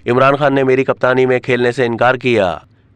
इमरान खान ने मेरी कप्तानी में खेलने से इनकार किया।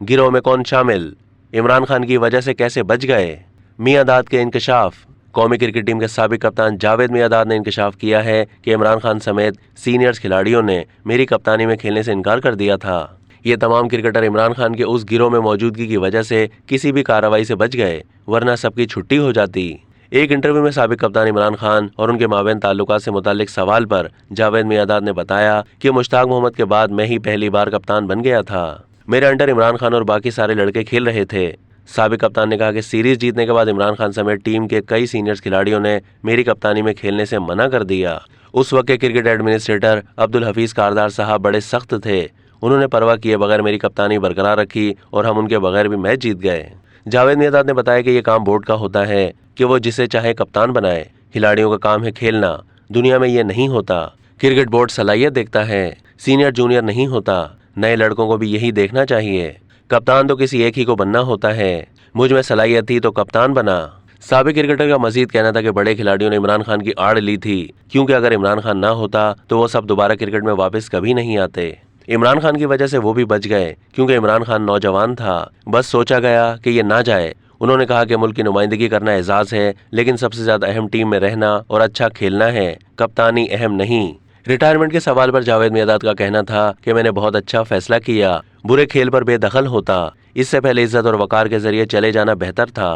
गिरोह में कौन शामिल? इमरान खान की वजह से कैसे बच गए? मियांदाद के इंकशाफ। कौमी क्रिकेट टीम के साबिक कप्तान जावेद मियांदाद ने इंकशाफ किया है कि इमरान खान समेत सीनियर्स खिलाड़ियों ने मेरी कप्तानी में खेलने से इनकार कर दिया था। ये तमाम क्रिकेटर इमरान खान के उस गिरोह में मौजूदगी की वजह से किसी भी कार्रवाई से बच गए, वरना सबकी छुट्टी हो जाती। एक इंटरव्यू में साबिक कप्तान इमरान खान और उनके माबैन ताल्लुकात से मुताल्लिक सवाल पर जावेद मियांदाद ने बताया कि मुश्ताक मोहम्मद के बाद मैं ही पहली बार कप्तान बन गया था। मेरे अंडर इमरान खान और बाकी सारे लड़के खेल रहे थे। साबिक कप्तान ने कहा कि सीरीज जीतने के बाद इमरान खान समेत टीम के कई सीनियर्स खिलाड़ियों ने मेरी कप्तानी में खेलने से मना कर दिया। उस वक्त के क्रिकेट एडमिनिस्ट्रेटर अब्दुल हफीज कारदार साहब बड़े सख्त थे। उन्होंने परवाह किए बगैर मेरी कप्तानी बरकरार रखी और हम उनके बगैर भी मैच जीत गए। जावेद मियांदाद ने बताया कि ये काम बोर्ड का होता है कि वो जिसे चाहे कप्तान बनाए। खिलाड़ियों का काम है खेलना। दुनिया में ये नहीं होता। क्रिकेट बोर्ड सलाहियत देखता है, सीनियर जूनियर नहीं होता। नए लड़कों को भी यही देखना चाहिए। कप्तान तो किसी एक ही को बनना होता है। मुझ में सलाहियत थी तो कप्तान बना। साबिक क्रिकेटर का मजीद कहना था कि बड़े खिलाड़ियों ने इमरान खान की आड़ ली थी, क्योंकि अगर इमरान खान ना होता तो वो सब दोबारा क्रिकेट में वापस कभी नहीं आते। इमरान खान की वजह से वो भी बच गए, क्योंकि इमरान खान नौजवान था। बस सोचा गया कि ये ना जाए। उन्होंने कहा कि मुल्क की नुमाइंदगी करना एजाज है, लेकिन सबसे ज्यादा अहम टीम में रहना और अच्छा खेलना है, कप्तानी अहम नहीं। रिटायरमेंट के सवाल पर जावेद मियांदाद का कहना था कि मैंने बहुत अच्छा फैसला किया। बुरे खेल पर बेदखल होता। इससे पहले इज्जत और वकार के जरिए चले जाना बेहतर था।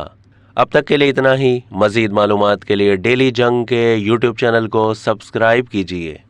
अब तक के लिए इतना ही। मजीद मालूमात के लिए डेली जंग के YouTube चैनल को सब्सक्राइब कीजिए।